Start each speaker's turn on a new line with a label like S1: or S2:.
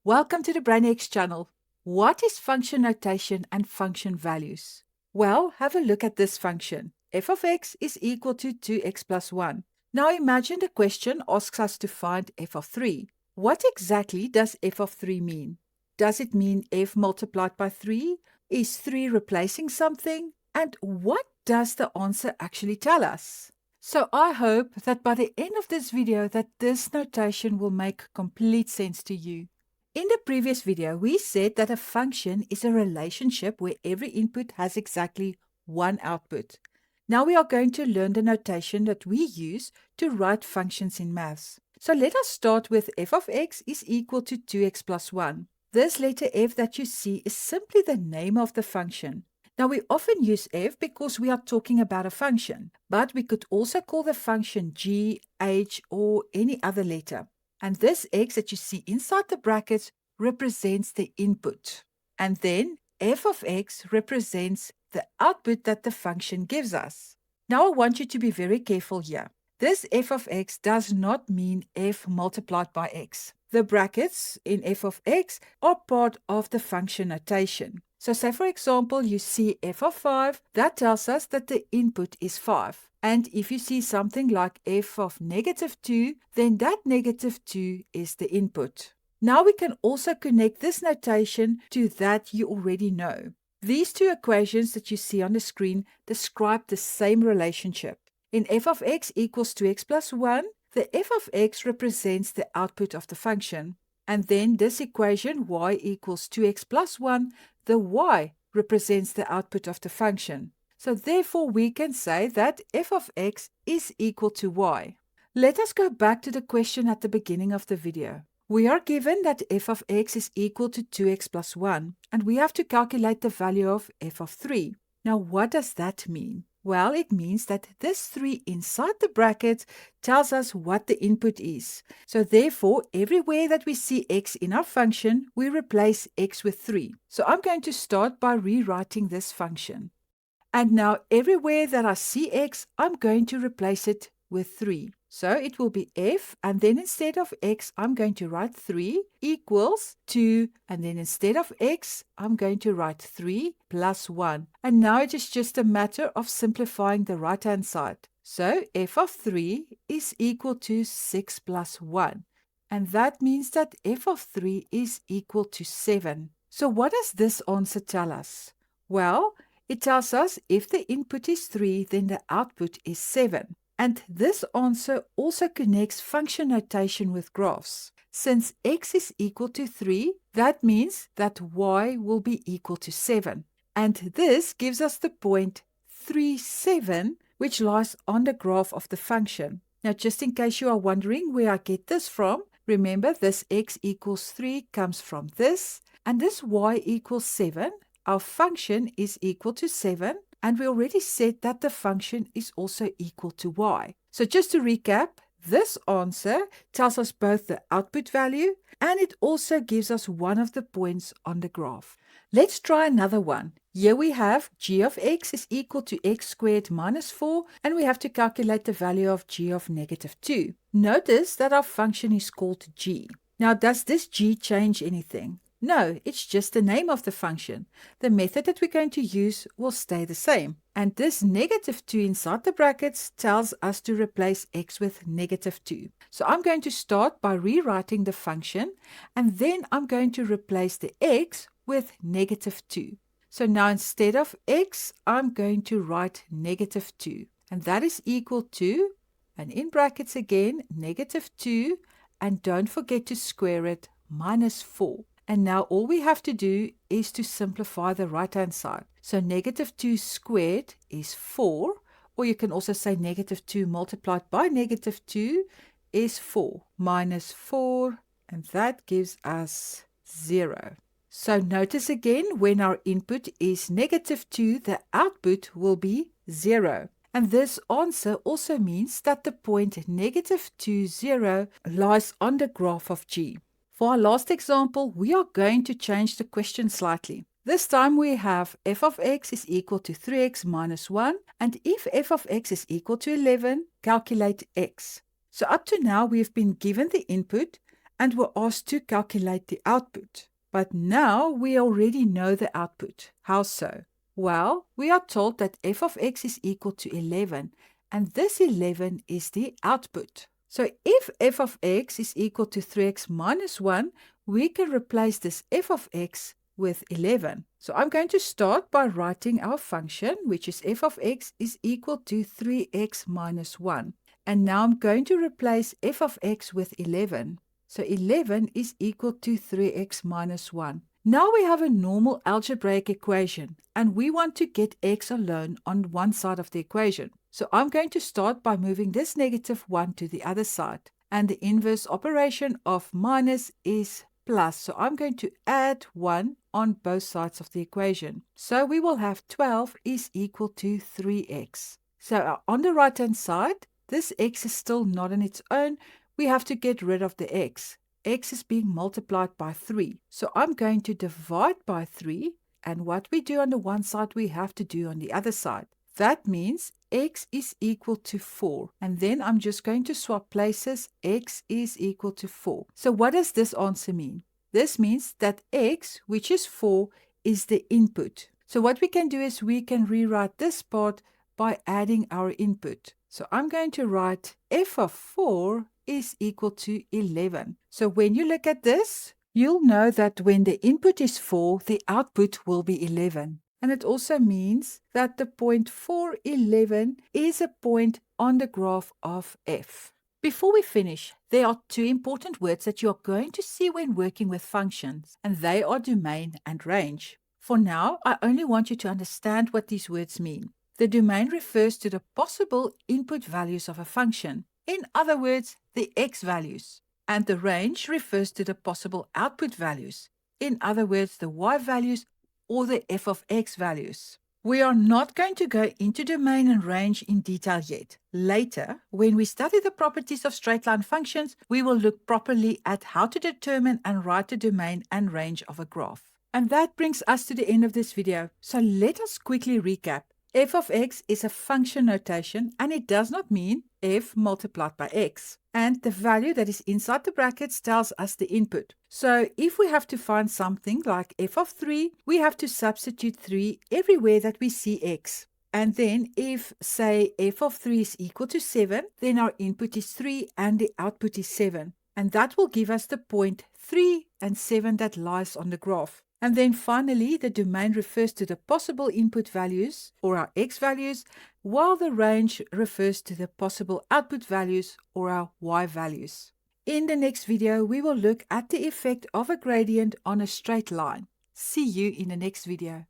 S1: Welcome to the BrainX channel. What is function notation and function values? Well, have a look at this function. F of x is equal to 2x plus 1. Now imagine the question asks us to find f of 3. What exactly does f of 3 mean? Does it mean f multiplied by 3? Is 3 replacing something? And what does the answer actually tell us? So I hope that by the end of this video that this notation will make complete sense to you. In the previous video, we said that a function is a relationship where every input has exactly one output. Now we are going to learn the notation that we use to write functions in maths. So let us start with f of x is equal to 2x plus 1. This letter f that you see is simply the name of the function. Now we often use f because we are talking about a function, but we could also call the function g, h, or any other letter. And this x that you see inside the brackets represents the input. And then f of x represents the output that the function gives us. Now I want you to be very careful here. This f of x does not mean f multiplied by x. The brackets in f of x are part of the function notation. So say for example, you see f of 5, that tells us that the input is 5. And if you see something like f of negative 2, then that negative 2 is the input. Now we can also connect this notation to that you already know. These two equations that you see on the screen describe the same relationship. In f of x equals 2x plus 1, the f of x represents the output of the function. And then this equation y equals 2x plus 1, the y represents the output of the function. So therefore we can say that f of x is equal to y. Let us go back to the question at the beginning of the video. We are given that f of x is equal to 2x plus 1, and we have to calculate the value of f of 3. Now what does that mean? Well, it means that this 3 inside the brackets tells us what the input is. So therefore, everywhere that we see x in our function, we replace x with 3. So I'm going to start by rewriting this function. And now everywhere that I see x, I'm going to replace it with 3. So it will be f, and then instead of x, I'm going to write 3 equals 2, and then instead of x, I'm going to write 3 plus 1. And now it is just a matter of simplifying the right-hand side. So f of 3 is equal to 6 plus 1. And that means that f of 3 is equal to 7. So what does this answer tell us? Well, it tells us if the input is 3, then the output is 7. And this answer also connects function notation with graphs. Since x is equal to 3, that means that y will be equal to 7. And this gives us the point 3, 7, which lies on the graph of the function. Now, just in case you are wondering where I get this from, remember this x equals 3 comes from this, and this y equals 7. Our function is equal to 7, and we already said that the function is also equal to y. So just to recap, this answer tells us both the output value, and it also gives us one of the points on the graph. Let's try another one. Here we have g of x is equal to x squared minus 4, and we have to calculate the value of g of negative 2. Notice that our function is called g. Now, does this g change anything? No, it's just the name of the function. The method that we're going to use will stay the same. And this negative 2 inside the brackets tells us to replace x with negative 2. So I'm going to start by rewriting the function, and then I'm going to replace the x with negative 2. So now instead of x, I'm going to write negative 2. And that is equal to, and in brackets again, negative 2, and don't forget to square it, minus 4. And now all we have to do is to simplify the right-hand side. So negative 2 squared is 4, or you can also say negative 2 multiplied by negative 2 is 4, minus 4, and that gives us 0. So notice again, when our input is negative 2, the output will be 0. And this answer also means that the point negative 2, 0 lies on the graph of g. For our last example, we are going to change the question slightly. This time we have f of x is equal to 3x minus 1, and if f of x is equal to 11, calculate x. So up to now we've been given the input, and were asked to calculate the output. But now we already know the output. How so? Well, we are told that f of x is equal to 11, and this 11 is the output. So if f of x is equal to 3x minus 1, we can replace this f of x with 11. So I'm going to start by writing our function, which is f of x is equal to 3x minus 1. And now I'm going to replace f of x with 11. So 11 is equal to 3x minus 1. Now we have a normal algebraic equation, and we want to get x alone on one side of the equation. So I'm going to start by moving this negative 1 to the other side. And the inverse operation of minus is plus. So I'm going to add 1 on both sides of the equation. So we will have 12 is equal to 3x. So on the right-hand side, this x is still not on its own. We have to get rid of the x. X is being multiplied by 3. So I'm going to divide by 3. And what we do on the one side, we have to do on the other side. That means x is equal to 4. And then I'm just going to swap places. X is equal to 4. So what does this answer mean? This means that x, which is 4, is the input. So what we can do is we can rewrite this part by adding our input. So I'm going to write f of 4 is equal to 11. So when you look at this, you'll know that when the input is 4, the output will be 11. And it also means that the point 4, 11 is a point on the graph of f. Before we finish, there are two important words that you are going to see when working with functions, and they are domain and range. For now, I only want you to understand what these words mean. The domain refers to the possible input values of a function. In other words, the x values. And the range refers to the possible output values. In other words, the y values or the f of x values. We are not going to go into domain and range in detail yet. Later, when we study the properties of straight line functions, we will look properly at how to determine and write the domain and range of a graph. And that brings us to the end of this video. So let us quickly recap. F of x is a function notation, and it does not mean f multiplied by x. And the value that is inside the brackets tells us the input. So if we have to find something like f of 3, we have to substitute 3 everywhere that we see x. And then if, say, f of 3 is equal to 7, then our input is 3 and the output is 7. And that will give us the point 3 and 7 that lies on the graph. And then finally, the domain refers to the possible input values, or our x values, while the range refers to the possible output values, or our y values. In the next video, we will look at the effect of a gradient on a straight line. See you in the next video.